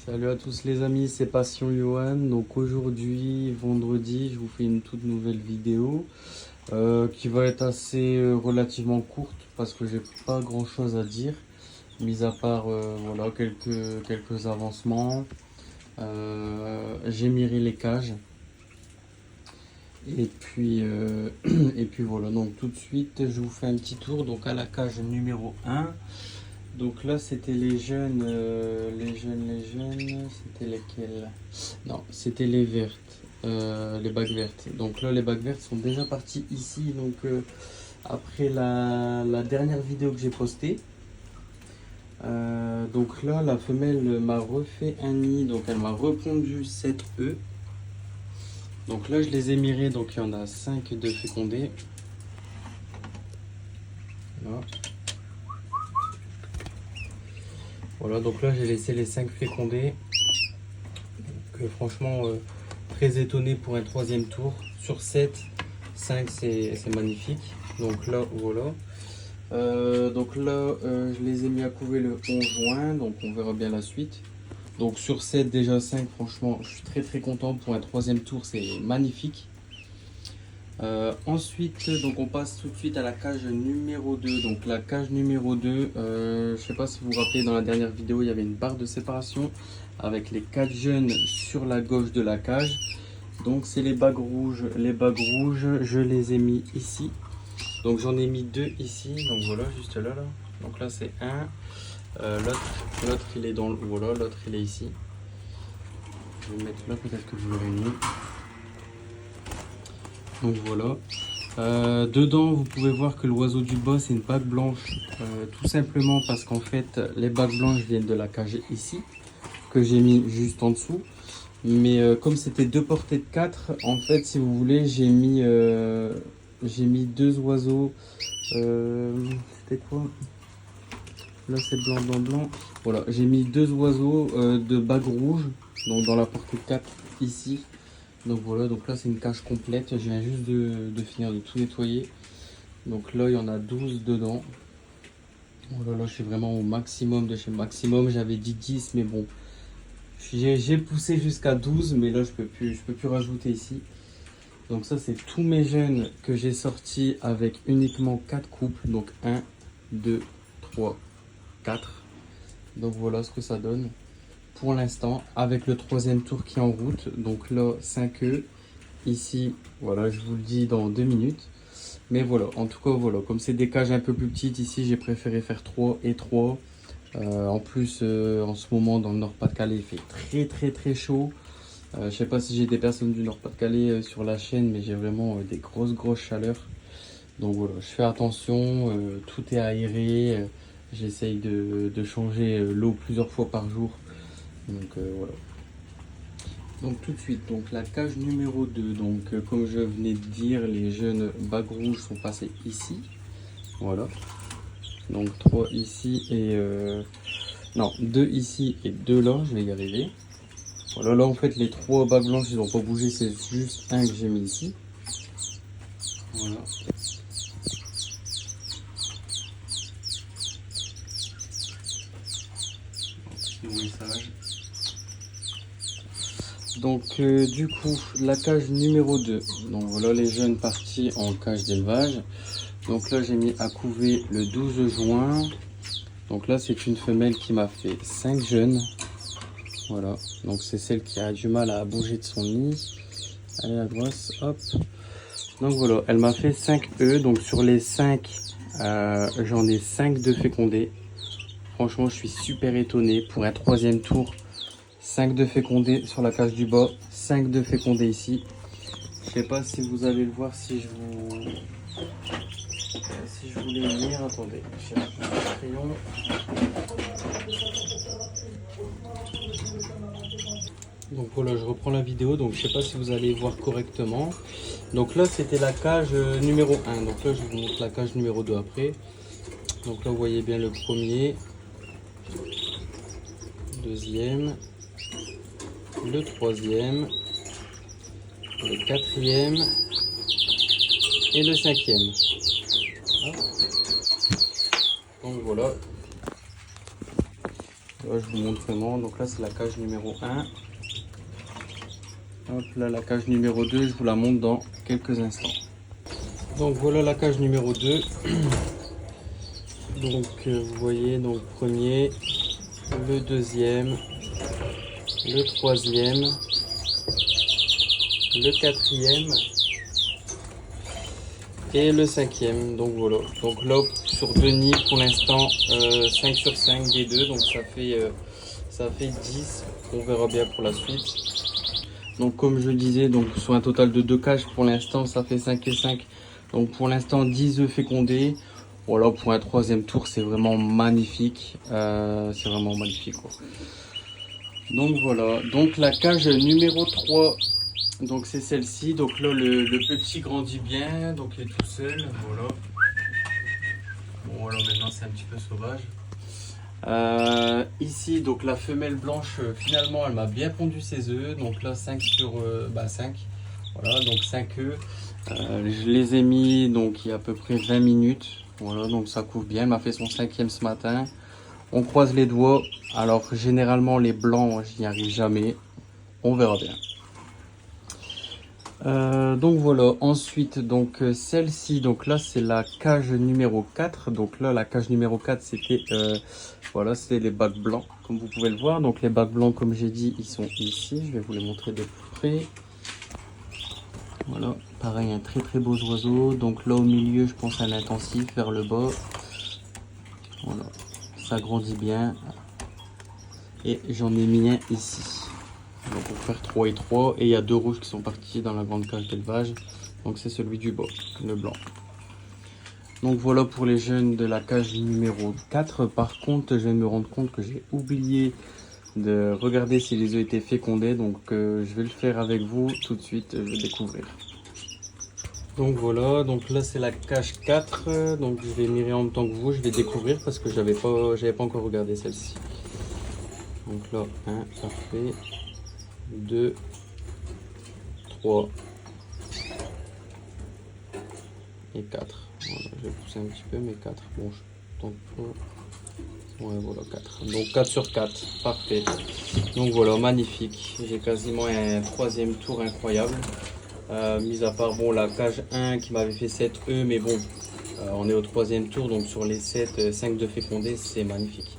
Salut à tous les amis, c'est Passion Johan. Donc aujourd'hui, vendredi, je vous fais une toute nouvelle vidéo qui va être assez relativement courte parce que j'ai pas grand chose à dire, mis à part voilà, quelques avancements. J'ai miré les cages et puis, et puis voilà. Donc tout de suite, je vous fais un petit tour donc à la cage numéro 1. Donc là, c'était les jeunes, c'était lesquels? Non, c'était les vertes, les bagues vertes. Donc là, les bagues vertes sont déjà parties ici. Donc après la dernière vidéo que j'ai postée. Donc là, la femelle m'a refait un nid. Donc elle m'a repondu 7 œufs. Donc là, je les ai mirés. Donc il y en a 5 de fécondés. Là. Voilà, donc là, j'ai laissé les 5 fécondés. Donc franchement, très étonné pour un troisième tour. Sur 7, 5 c'est magnifique. Donc là, voilà. Je les ai mis à couver le 11 juin. Donc on verra bien la suite. Donc sur 7, déjà 5, franchement, je suis très content. Pour un troisième tour, c'est magnifique. Ensuite, donc on passe tout de suite à la cage numéro 2. Donc la cage numéro 2, je sais pas si vous vous rappelez, dans la dernière vidéo, il y avait une barre de séparation avec les 4 jeunes sur la gauche de la cage. Donc c'est les bagues rouges. Les bagues rouges, je les ai mis ici. Donc j'en ai mis 2 ici. Donc voilà, juste là. Donc là c'est un. L'autre il est dans le... Voilà, l'autre il est ici. Je vais le mettre là, peut-être que vous l'aurez mis. Donc voilà. Dedans, vous pouvez voir que l'oiseau du bas, c'est une bague blanche. Tout simplement parce qu'en fait, les bagues blanches viennent de la cage ici, que j'ai mis juste en dessous. Mais comme c'était deux portées de 4, en fait, si vous voulez, j'ai mis 2 oiseaux. C'était quoi? Là, c'est blanc. Voilà, j'ai mis 2 oiseaux de bagues rouges, donc dans la portée de 4 ici. Donc voilà, donc là c'est une cage complète, je viens juste de finir de tout nettoyer. Donc là il y en a 12 dedans. Oh là là, je suis vraiment au maximum de chez maximum, j'avais dit 10 mais bon. J'ai poussé jusqu'à 12 mais là je peux plus rajouter ici. Donc ça c'est tous mes jeunes que j'ai sortis avec uniquement 4 couples. Donc 1, 2, 3, 4. Donc voilà ce que ça donne pour l'instant avec le troisième tour qui est en route. Donc là 5 œufs. Ici, voilà, je vous le dis dans 2 minutes. Mais voilà, en tout cas, voilà, comme c'est des cages un peu plus petites, ici, j'ai préféré faire 3 et 3. En plus, en ce moment, dans le Nord-Pas-de-Calais, il fait très chaud. Je sais pas si j'ai des personnes du Nord-Pas-de-Calais sur la chaîne, mais j'ai vraiment des grosses chaleurs. Donc voilà, je fais attention, tout est aéré. J'essaye de changer l'eau plusieurs fois par jour. Donc voilà. Donc tout de suite, donc la cage numéro 2, donc comme je venais de dire, les jeunes bagues rouges sont passés ici, voilà, donc 3 ici et non, 2 ici et 2 là, je vais y arriver. Voilà, là en fait les 3 bagues blanches ils n'ont pas bougé, c'est juste un que j'ai mis ici, voilà. Nourrissage. Donc du coup la cage numéro 2, donc voilà les jeunes partis en cage d'élevage. Donc là j'ai mis à couver le 12 juin. Donc là c'est une femelle qui m'a fait 5 jeunes. Voilà, donc c'est celle qui a du mal à bouger de son nid. Allez la grosse, hop. Donc voilà, elle m'a fait 5 œufs. Donc sur les 5, j'en ai 5 de fécondés. Franchement je suis super étonné pour un troisième tour. 5 de fécondés sur la cage du bas, 5 de fécondés ici. Je sais pas si vous allez le voir si je voulais le lire. Attendez, je cherche un crayon. Donc voilà, je reprends la vidéo, donc je sais pas si vous allez voir correctement. Donc là c'était la cage numéro 1. Donc là je vous montre la cage numéro 2 après. Donc là vous voyez bien le premier, deuxième, le troisième, le quatrième et le cinquième. Donc voilà. Là, je vous montre vraiment. Donc là, c'est la cage numéro 1. Hop là, la cage numéro 2, je vous la montre dans quelques instants. Donc voilà la cage numéro 2. Donc vous voyez, donc premier, le deuxième, le troisième, le quatrième et le cinquième. Donc voilà. Donc là sur deux nids pour l'instant 5 sur 5 des deux. Donc ça fait 10. On verra bien pour la suite. Donc comme je disais, donc sur un total de 2 cages pour l'instant ça fait 5 et 5. Donc pour l'instant 10 œufs fécondés. Voilà, pour un troisième tour c'est vraiment magnifique. C'est vraiment magnifique quoi. Donc voilà, donc la cage numéro 3, donc c'est celle-ci. Donc là le petit grandit bien, donc il est tout seul, voilà. Bon voilà, maintenant c'est un petit peu sauvage. Ici donc la femelle blanche, finalement elle m'a bien pondu ses œufs. Donc là 5 sur 5, voilà, donc 5 œufs. Je les ai mis donc il y a à peu près 20 minutes. Voilà, donc ça couvre bien, elle m'a fait son 5e ce matin. On croise les doigts. Alors généralement les blancs je n'y arrive jamais. On verra bien. Donc voilà, ensuite donc celle-ci, donc là c'est la cage numéro 4. Donc là la cage numéro 4 c'était voilà, c'était les bacs blancs comme vous pouvez le voir. Donc les bacs blancs comme j'ai dit ils sont ici, je vais vous les montrer de plus près. Voilà, pareil un très très beau oiseau. Donc là au milieu je pense à un intensif vers le bas. Voilà, ça grandit bien. Et j'en ai mis un ici. Donc on va faire 3 et 3. Et il y a 2 rouges qui sont partis dans la grande cage d'élevage. Donc c'est celui du bas, le blanc. Donc voilà pour les jeunes de la cage numéro 4. Par contre, je viens de me rendre compte que j'ai oublié de regarder si les œufs étaient fécondés. Donc je vais le faire avec vous tout de suite, je vais découvrir. Donc voilà, donc là c'est la cage 4. Donc je vais mirer en même temps que vous, je vais découvrir parce que j'avais pas encore regardé celle-ci. Donc là, 1, parfait. 2, 3 et 4. Voilà, je vais pousser un petit peu, mais 4. Bon, je tente pas. Ouais, voilà, 4. Donc 4 sur 4. Parfait. Donc voilà, magnifique. J'ai quasiment un troisième tour incroyable. Mis à part bon, la cage 1 qui m'avait fait 7 œufs, mais bon, on est au troisième tour. Donc sur les 7, 5 de fécondés, c'est magnifique.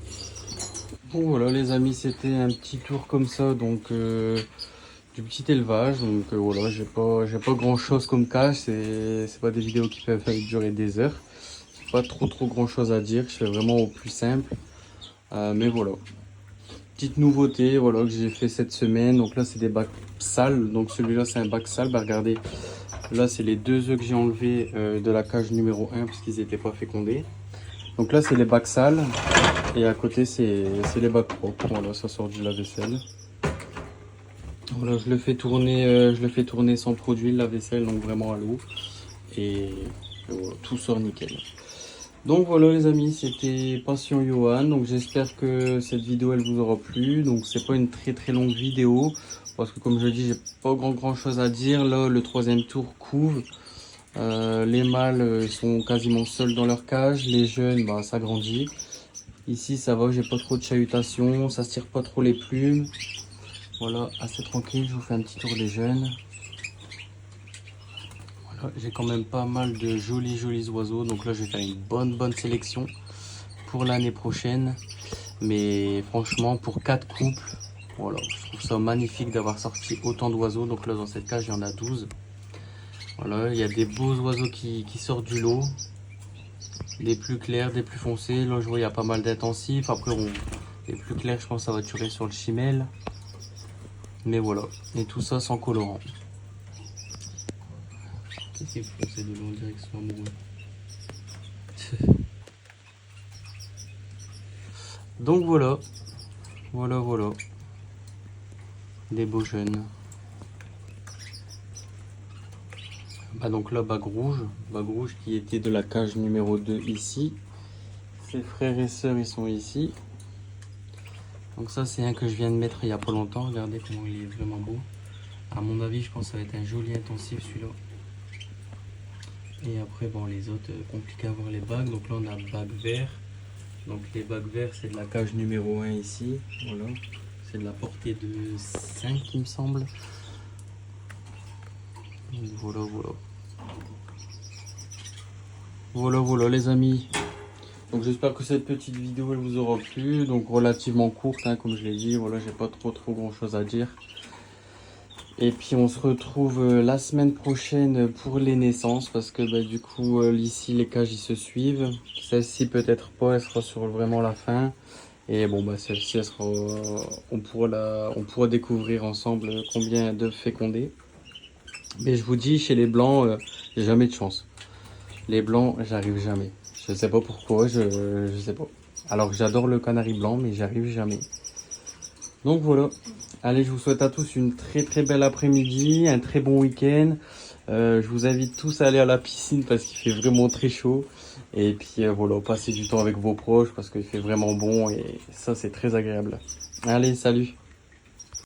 Bon voilà les amis, c'était un petit tour comme ça. Donc du petit élevage. Donc voilà, j'ai pas grand chose comme cage, c'est pas des vidéos qui peuvent durer des heures. J'ai pas trop grand chose à dire, je fais vraiment au plus simple. Mais voilà, petite nouveauté voilà que j'ai fait cette semaine. Donc là c'est des bacs sales, donc celui-là c'est un bac sale. Bah regardez, là c'est les 2 œufs que j'ai enlevés de la cage numéro 1 parce qu'ils n'étaient pas fécondés. Donc là c'est les bacs sales et à côté c'est les bacs propres. Voilà, ça sort du lave-vaisselle. Voilà, je le fais tourner sans produit, le lave-vaisselle, donc vraiment à l'eau. Et voilà, tout sort nickel. Donc voilà les amis, c'était Passion Johan. Donc j'espère que cette vidéo elle vous aura plu. Donc c'est pas une très longue vidéo. Parce que comme je dis, j'ai pas grand chose à dire. Là le troisième tour couvre. Les mâles sont quasiment seuls dans leur cage. Les jeunes, bah, ça grandit. Ici ça va, j'ai pas trop de chahutations. Ça se tire pas trop les plumes. Voilà, assez tranquille, je vous fais un petit tour des jeunes. Voilà, j'ai quand même pas mal de jolis oiseaux. Donc là, je vais faire une bonne sélection pour l'année prochaine. Mais franchement, pour 4 couples, voilà, je trouve ça magnifique d'avoir sorti autant d'oiseaux. Donc là, dans cette cage, il y en a 12. Voilà, il y a des beaux oiseaux qui sortent du lot. Des plus clairs, des plus foncés. Là, je vois, il y a pas mal d'intensifs. Après, les plus clairs, je pense que ça va tuer sur le chimel. Mais voilà, et tout ça sans colorant. Qu'est-ce qu'il faut, c'est de l'eau en direction amoureux. Donc voilà, voilà. Des beaux jeunes. Bah donc là, bague rouge qui était de la cage numéro 2 ici. Ses frères et sœurs, ils sont ici. Donc ça, c'est un que je viens de mettre il y a pas longtemps. Regardez comment il est vraiment beau. À mon avis, je pense que ça va être un joli intensif celui-là. Et après, bon, les autres, compliqué à voir les bagues. Donc là, on a bague vert, Donc les bacs verts, c'est de la cage numéro 1 ici. Voilà. C'est de la portée de 5, il me semble. Donc voilà, voilà. Voilà, voilà les amis. Donc j'espère que cette petite vidéo elle vous aura plu. Donc relativement courte, hein, comme je l'ai dit. Voilà, j'ai pas trop grand chose à dire. Et puis on se retrouve la semaine prochaine pour les naissances. Parce que bah, du coup, ici les cages ils se suivent. Celle-ci peut-être pas, elle sera sur vraiment la fin. Et bon bah celle-ci, elle sera, on pourra découvrir ensemble combien d'œufs fécondés. Mais je vous dis, chez les blancs, j'ai jamais de chance. Les blancs, j'arrive jamais. Je sais pas pourquoi, je sais pas. Alors que j'adore le canari blanc, mais j'arrive jamais. Donc voilà. Allez, je vous souhaite à tous une très belle après-midi, un très bon week-end. Je vous invite tous à aller à la piscine parce qu'il fait vraiment très chaud. Et puis voilà, passez du temps avec vos proches parce qu'il fait vraiment bon et ça c'est très agréable. Allez, salut!